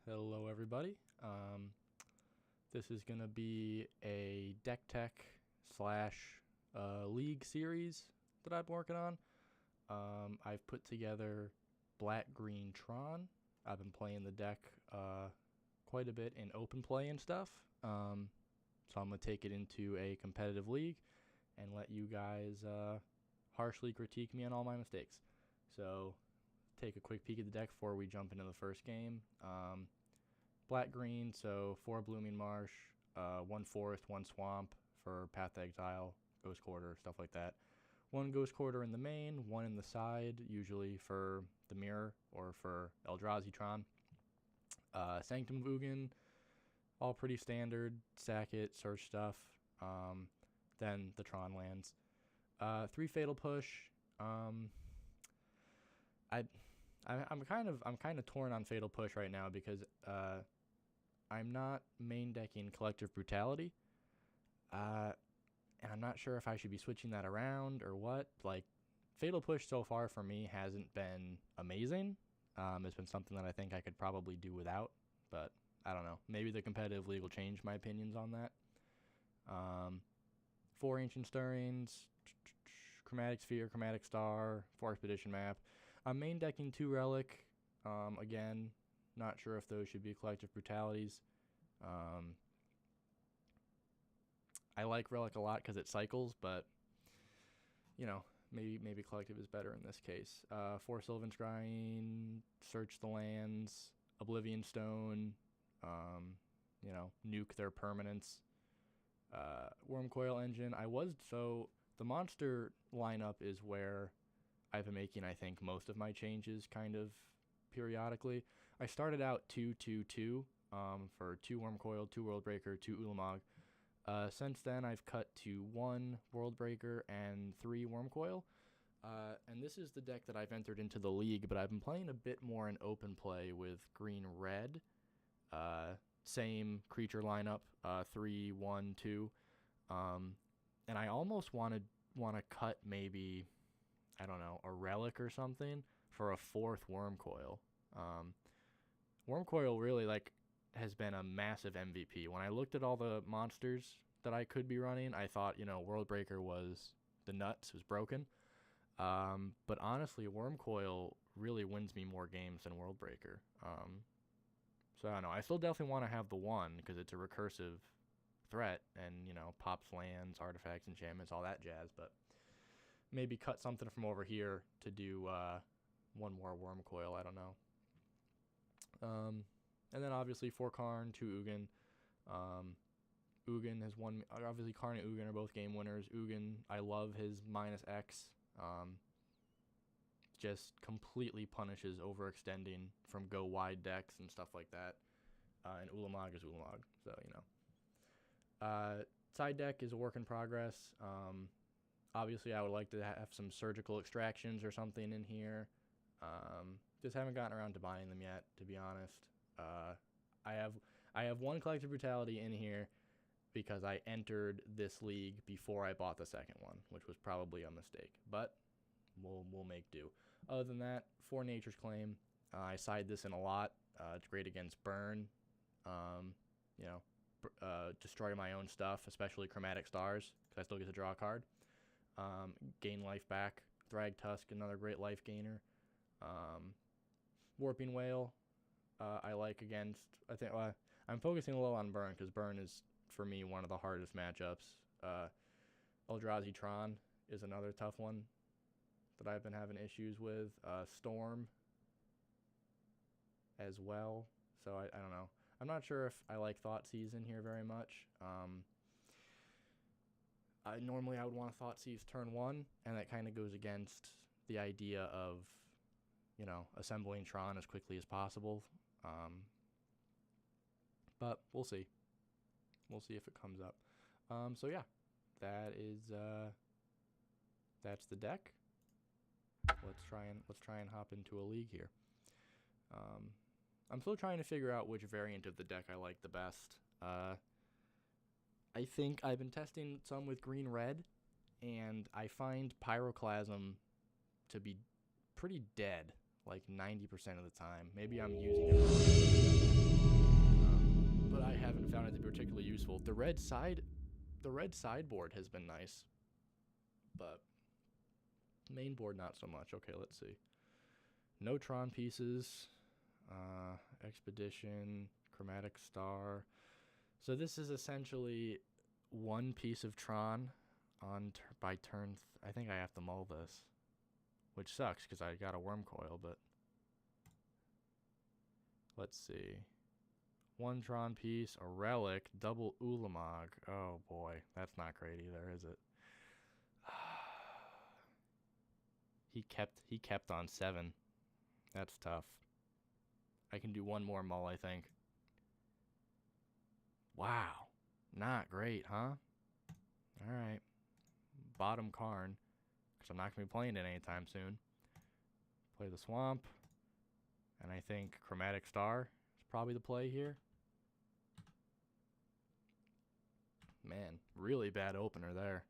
Hello, everybody. This is going to be a deck tech slash league series that I've been working on. I've put together black green Tron. I've been playing the deck quite a bit in open play and stuff. So I'm going to take it into a competitive league and let you guys harshly critique me on all my mistakes. So take a quick peek at the deck before we jump into the first game. Black green, so 4 blooming marsh, 1 forest, 1 swamp for path to exile, ghost quarter, stuff like that. 1 ghost quarter in the main, 1 in the side, usually for the mirror or for Eldrazi Tron. Sanctum of Ugin, all pretty standard, sack it, search stuff. Then the Tron lands. 3 fatal push. I'm kind of torn on Fatal Push right now because I'm not main decking Collective Brutality, and I'm not sure if I should be switching that around or what. Like, Fatal Push so far for me hasn't been amazing. It's been something that I think I could probably do without, but I don't know. Maybe the competitive league will change my opinions on that. 4 Ancient Stirrings, Chromatic Sphere, Chromatic Star, 4 Expedition Map. I'm main decking 2 Relic. Again, not sure if those should be Collective Brutalities. I like Relic a lot because it cycles, but, you know, maybe Collective is better in this case. 4 Sylvan Scrying, Search the Lands, Oblivion Stone, nuke their permanents. Wormcoil Engine. The monster lineup is where I've been making, I think, most of my changes kind of periodically. I started out 2-2-2 for 2 Wormcoil, 2 Worldbreaker, 2 Ulamog. Since then, I've cut to 1 Worldbreaker and 3 Wormcoil. And this is the deck that I've entered into the league, but I've been playing a bit more in open play with green-red. Same creature lineup, 3-1-2. And I almost want to cut maybe, I don't know, a Relic or something for a 4th Wormcoil. Wormcoil really has been a massive MVP. When I looked at all the monsters that I could be running, I thought, Worldbreaker was the nuts, it was broken. But honestly, Wormcoil really wins me more games than Worldbreaker. So I don't know. I still definitely want to have the 1 because it's a recursive threat and, pops lands, artifacts, enchantments, all that jazz. But maybe cut something from over here to do 1 more Wormcoil. I don't know. And then obviously 4 Karn, 2 Ugin. Ugin has won. Obviously, Karn and Ugin are both game winners. Ugin, I love his -X. Just completely punishes overextending from go wide decks and stuff like that. And Ulamog is Ulamog, so side deck is a work in progress. Obviously, I would like to have some surgical extractions or something in here. Just haven't gotten around to buying them yet, to be honest. I have 1 Collective Brutality in here because I entered this league before I bought the second one, which was probably a mistake. But we'll make do. Other than that, 4 Nature's Claim. I side this in a lot. It's great against burn. Destroy my own stuff, especially Chromatic Stars, because I still get to draw a card. Gain life back. Thrag Tusk, another great life gainer. Warping Whale, I like against. I think I'm focusing a little on burn because burn is for me one of the hardest matchups. Eldrazi Tron is another tough one that I've been having issues with. Storm as well. So I don't know. I'm not sure if I like Thoughtseize in here very much. Normally I would want to Thoughtseize turn 1, and that kind of goes against the idea of, assembling Tron as quickly as possible. But we'll see. We'll see if it comes up. So yeah, that's the deck. Let's try and hop into a league here. I'm still trying to figure out which variant of the deck I like the best. I think I've been testing some with green-red, and I find Pyroclasm to be pretty dead, like 90% of the time. Maybe I'm using it wrong. but I haven't found it to be particularly useful. The red sideboard has been nice, but main board not so much. Okay, let's see. No Tron pieces, Expedition, Chromatic Star. So this is essentially one piece of Tron by turn. I think I have to mull this, which sucks because I got a worm coil, but let's see. One Tron piece, a relic, double Ulamog. Oh boy, that's not great either, is it? He kept on 7. That's tough. I can do one more mull, I think. Wow. Not great, huh? Alright. Bottom Karn, because I'm not going to be playing it anytime soon. Play the Swamp. And I think Chromatic Star is probably the play here. Man, really bad opener there.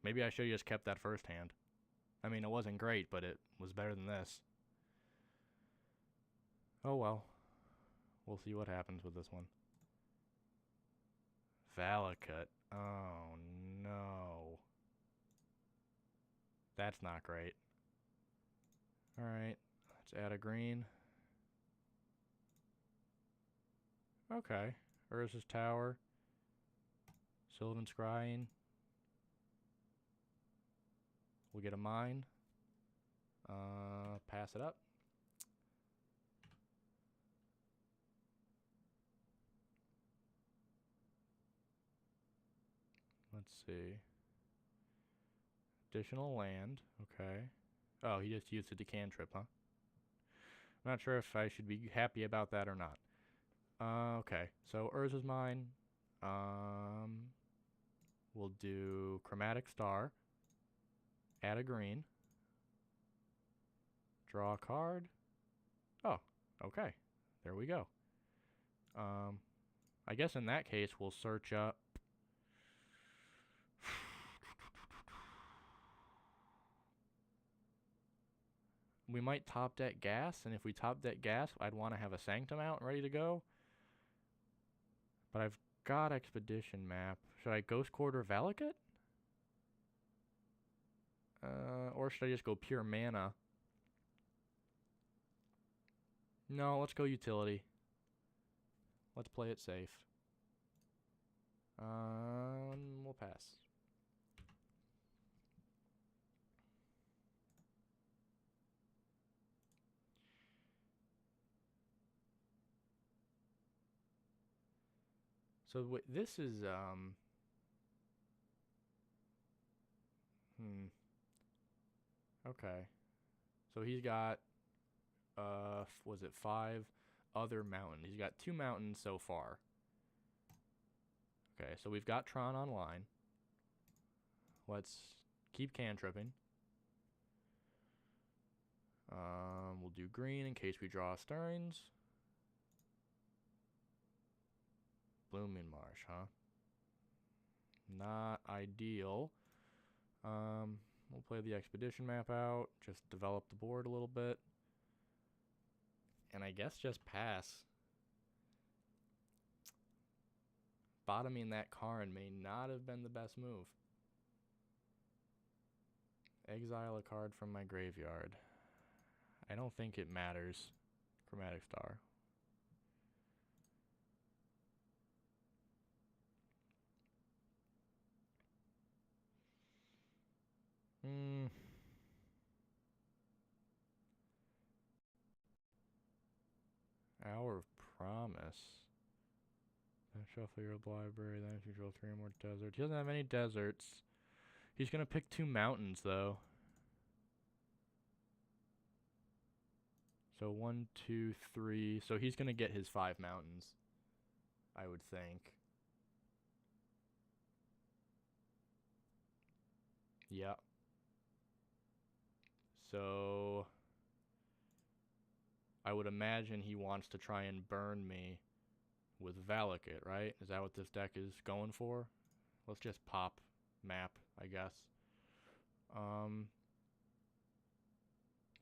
Maybe I should have just kept that first hand. I mean, it wasn't great, but it was better than this. Oh well. We'll see what happens with this one. Valakut. Oh no. That's not great. Alright, let's add a green. Okay. Urza's Tower. Sylvan Scrying. We'll get a mine. Pass it up. Let's see. Additional land. Okay. Oh, he just used a decantrip, huh? I'm not sure if I should be happy about that or not. Okay. So Urza's mine. We'll do Chromatic Star. Add a green. Draw a card. Oh, okay. There we go. I guess in that case, we'll search up. We might top deck gas, and if we top deck gas, I'd want to have a Sanctum out ready to go. But I've got Expedition map. Should I Ghost Quarter Valakut? Or should I just go pure mana? No, let's go utility. Let's play it safe. We'll pass. So this is okay. So he's got was it 5 other mountains? He's got 2 mountains so far. Okay, so we've got Tron online. Let's keep cantripping. We'll do green in case we draw Stirrings. Blooming Marsh, huh? Not ideal. We'll play the Expedition map out. Just develop the board a little bit. And I guess just pass. Bottoming that Karn may not have been the best move. Exile a card from my graveyard. I don't think it matters. Chromatic Star. Hour of Promise. Then shuffle your library, then if you draw 3 more deserts. He doesn't have any deserts. He's gonna pick 2 mountains though. So 1, 2, 3. So he's gonna get his 5 mountains, I would think. Yeah. So I would imagine he wants to try and burn me with Valakut, right? Is that what this deck is going for? Let's just pop map, I guess.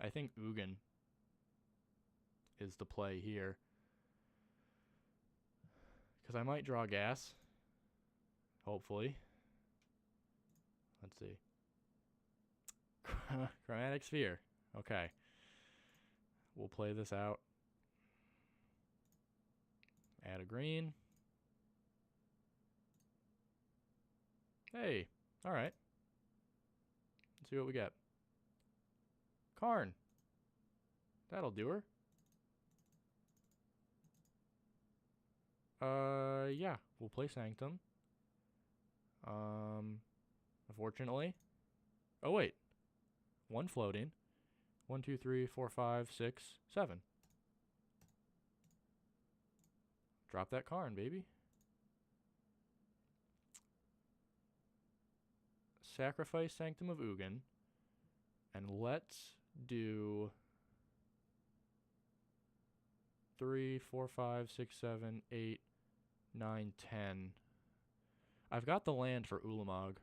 I think Ugin is the play here. Because I might draw gas. Hopefully. Let's see. Chromatic Sphere. Okay. We'll play this out. Add a green. Hey. Alright. Let's see what we get. Karn. That'll do her. Yeah. We'll play Sanctum. Unfortunately. Oh, wait. One floating. 1, 2, 3, 4, 5, 6, 7. Drop that Karn, baby. Sacrifice Sanctum of Ugin. And let's do 3, 4, 5, 6, 7, 8, 9, 10. I've got the land for Ulamog.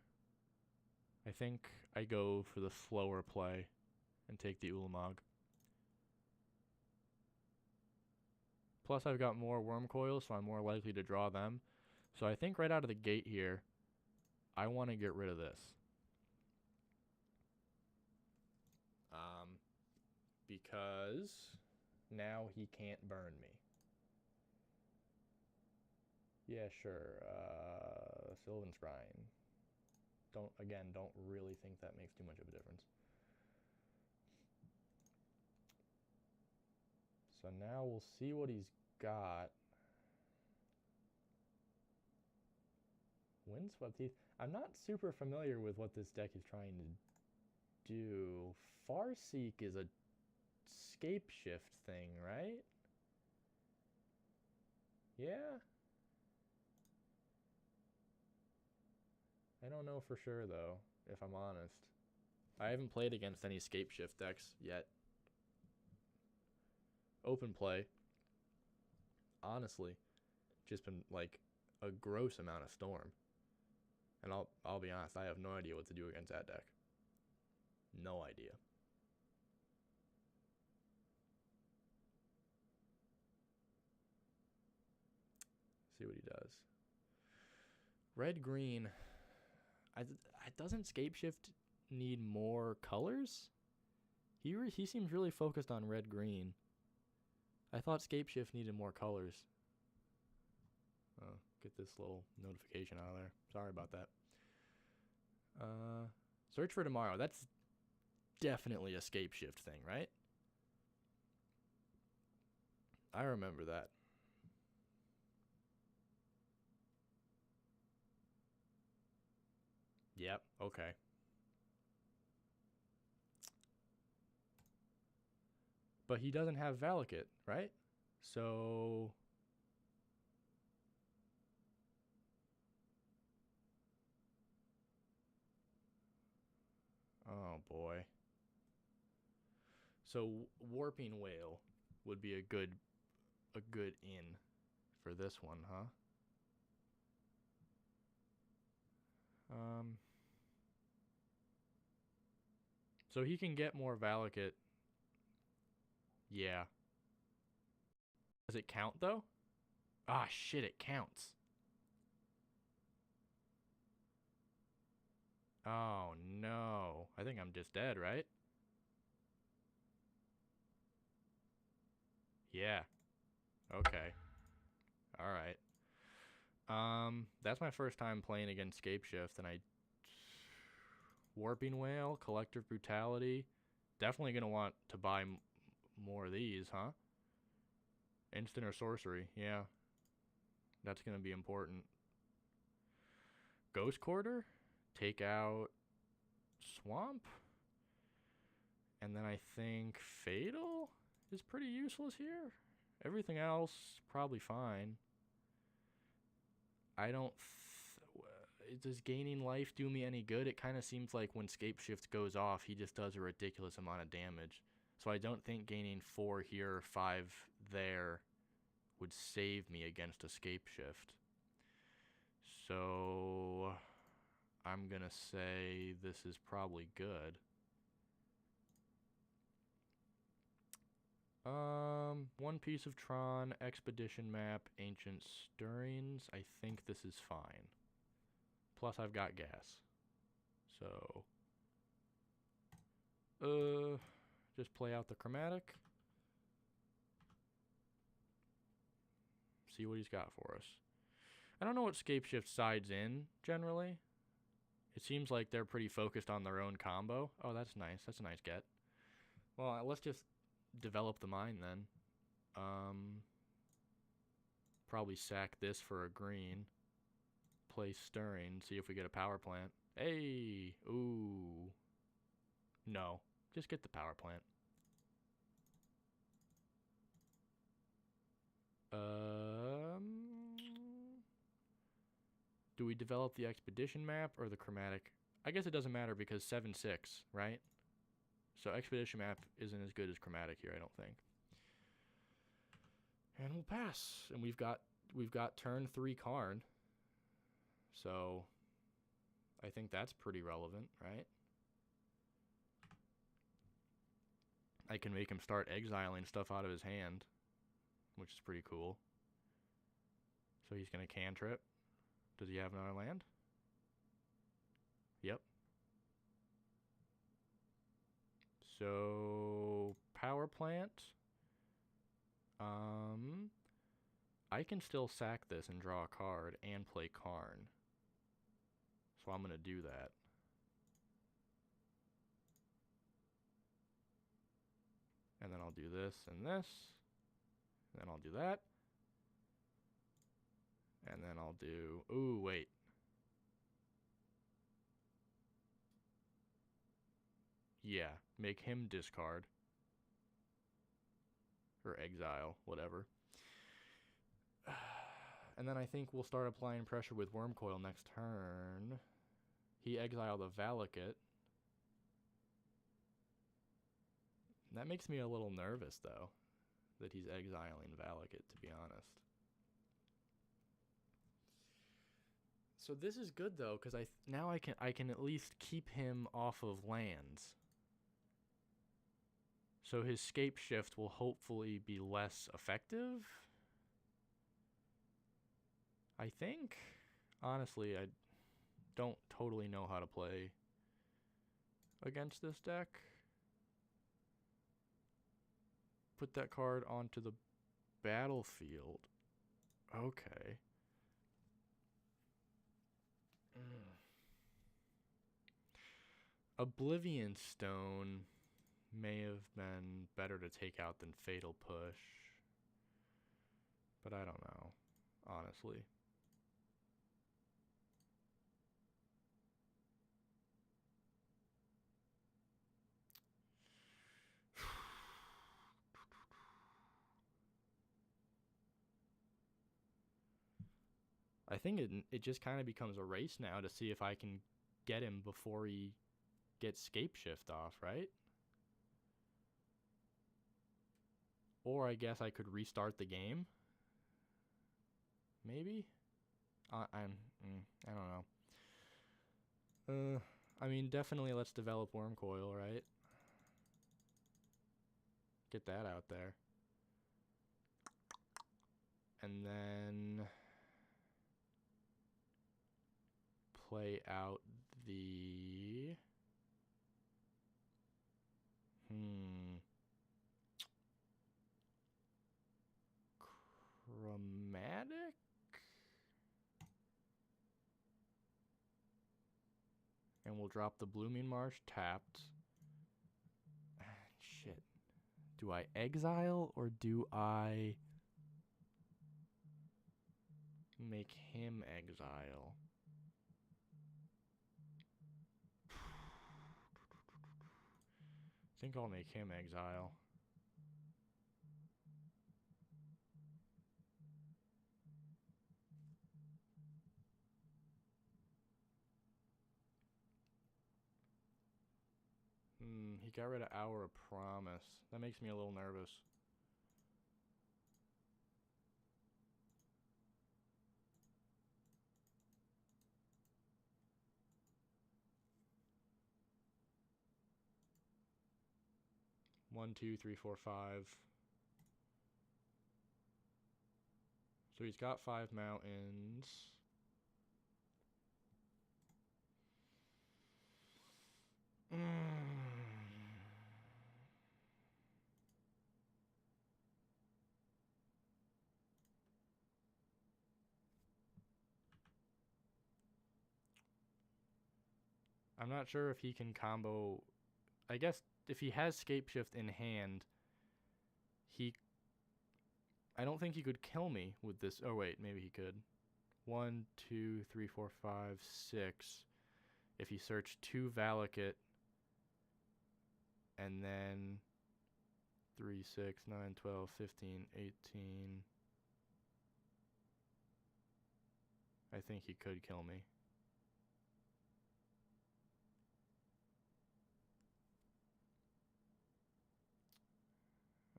I think I go for the slower play and take the Ulamog. Plus I've got more worm coils, so I'm more likely to draw them. So I think right out of the gate here, I want to get rid of this. Because now he can't burn me. Yeah, sure. Sylvan Scrying. Don't really think that makes too much of a difference. So now we'll see what he's got. Windswept Heath. I'm not super familiar with what this deck is trying to do. Farseek is a scape shift thing, right? Yeah? I don't know for sure, though, if I'm honest. I haven't played against any scape shift decks yet. Open play, honestly, just been like a gross amount of Storm. And I'll be honest, I have no idea what to do against that deck. No idea. See what he does. Red green. Doesn't Scape Shift need more colors? He seems really focused on red green. I thought Scape Shift needed more colors. Oh, get this little notification out of there. Sorry about that. Search for Tomorrow. That's definitely a Scape Shift thing, right? I remember that. Yep, okay. But he doesn't have Valakut, right? So... oh, boy. So, Warping Whale would be a good in for this one, huh? So he can get more Valakut. Yeah. Does it count, though? Ah, shit, it counts. Oh, no. I think I'm just dead, right? Yeah. Okay. Alright. That's my first time playing against Scape Shift, and Warping Whale, Collective Brutality. Definitely gonna want to buy more of these, huh? Instant or sorcery, yeah. That's gonna be important. Ghost Quarter? Take out Swamp? And then I think Fatal is pretty useless here. Everything else, probably fine. I don't... does gaining life do me any good? It kind of seems like when Scape Shift goes off, he just does a ridiculous amount of damage. So I don't think gaining 4 here, 5 there would save me against a Scape Shift. So I'm going to say this is probably good. One piece of Tron, expedition map, ancient stirrings. I think this is fine. Plus I've got gas. So, just play out the chromatic. See what he's got for us. I don't know what Scapeshift sides in, generally. It seems like they're pretty focused on their own combo. Oh, that's nice. That's a nice get. Well, let's just develop the mine then. Probably sack this for a green. Play stirring, see if we get a power plant. Hey! Ooh. No. Just get the power plant. Do we develop the expedition map or the chromatic? I guess it doesn't matter because 7-6, right? So expedition map isn't as good as chromatic here, I don't think. And we'll pass. And we've got turn 3 Karn. So I think that's pretty relevant, right? I can make him start exiling stuff out of his hand, which is pretty cool. So he's going to cantrip. Does he have another land? Yep. So, power plant. I can still sack this and draw a card and play Karn. So I'm going to do that. And then I'll do this and this. And then I'll do that. And then I'll do... Ooh, wait. Yeah, make him discard. Or exile, whatever. And then I think we'll start applying pressure with Wormcoil next turn. He exiled a Valakut. That makes me a little nervous, though, that he's exiling Valakut, to be honest. So this is good though, because now I can at least keep him off of lands. So his scape shift will hopefully be less effective. I think. Honestly, I don't totally know how to play against this deck. Put that card onto the battlefield. Okay. Oblivion Stone may have been better to take out than Fatal Push. But I don't know, honestly. I think it just kind of becomes a race now to see if I can get him before he gets Scape Shift off, right? Or I guess I could restart the game. Maybe? I don't know. I mean, definitely let's develop Wormcoil, right? Get that out there. And then play out the... Chromatic? And we'll drop the Blooming Marsh tapped. Shit. Do I exile or do I make him exile? I think I'll make him exile. He got rid of Hour of Promise. That makes me a little nervous. One, two, three, four, five. So he's got 5 mountains. I'm not sure if he can combo. I guess if he has Scape Shift in hand, he. I don't think he could kill me with this. Oh, wait, maybe he could. 1, 2, 3, 4, 5, 6. If he searched 2 Valakut and then 3, 6, 9, 12, 15, 18. I think he could kill me.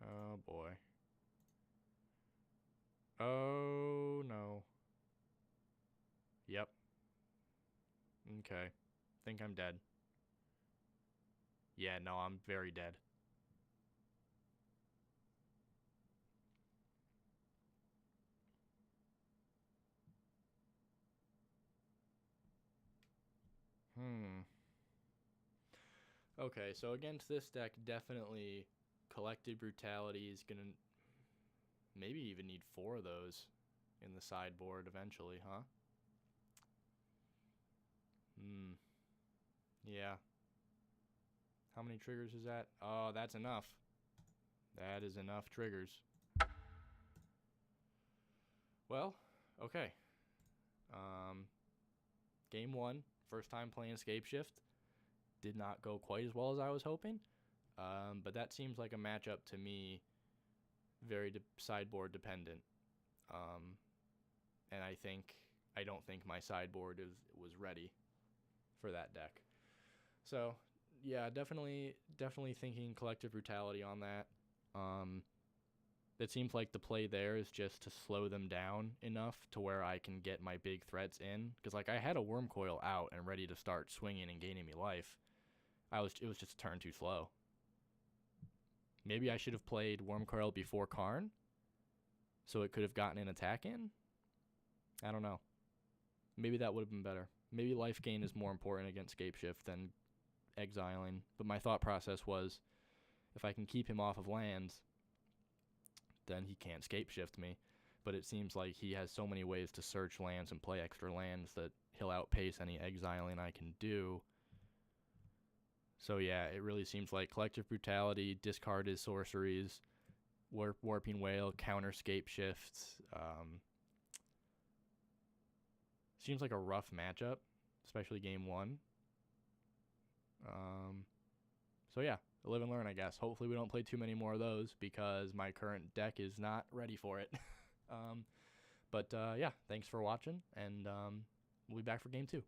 Oh boy. Oh no. Yep. Okay. Think I'm dead. Yeah, no, I'm very dead. Okay, so against this deck, definitely Collective Brutality is gonna maybe even need 4 of those in the sideboard eventually, huh? Yeah. How many triggers is that? Oh, that's enough. That is enough triggers. Well, okay. Game 1, first time playing Scape Shift. Did not go quite as well as I was hoping. But that seems like a matchup to me very sideboard dependent. And I don't think my sideboard was ready for that deck. So, yeah, definitely thinking Collective Brutality on that. It seems like the play there is just to slow them down enough to where I can get my big threats in. Because, like, I had a Worm Coil out and ready to start swinging and gaining me life. It was just a turn too slow. Maybe I should have played Worm Coil before Karn, so it could have gotten an attack in. I don't know. Maybe that would have been better. Maybe life gain is more important against Scape Shift than exiling. But my thought process was, if I can keep him off of lands, then he can't Scape Shift me. But it seems like he has so many ways to search lands and play extra lands that he'll outpace any exiling I can do. So yeah, it really seems like Collective Brutality, discard his sorceries, Warping Whale, counter Scape Shifts. Seems like a rough matchup, especially game 1. So yeah, live and learn, I guess. Hopefully we don't play too many more of those because my current deck is not ready for it. But yeah, thanks for watching, and we'll be back for game 2.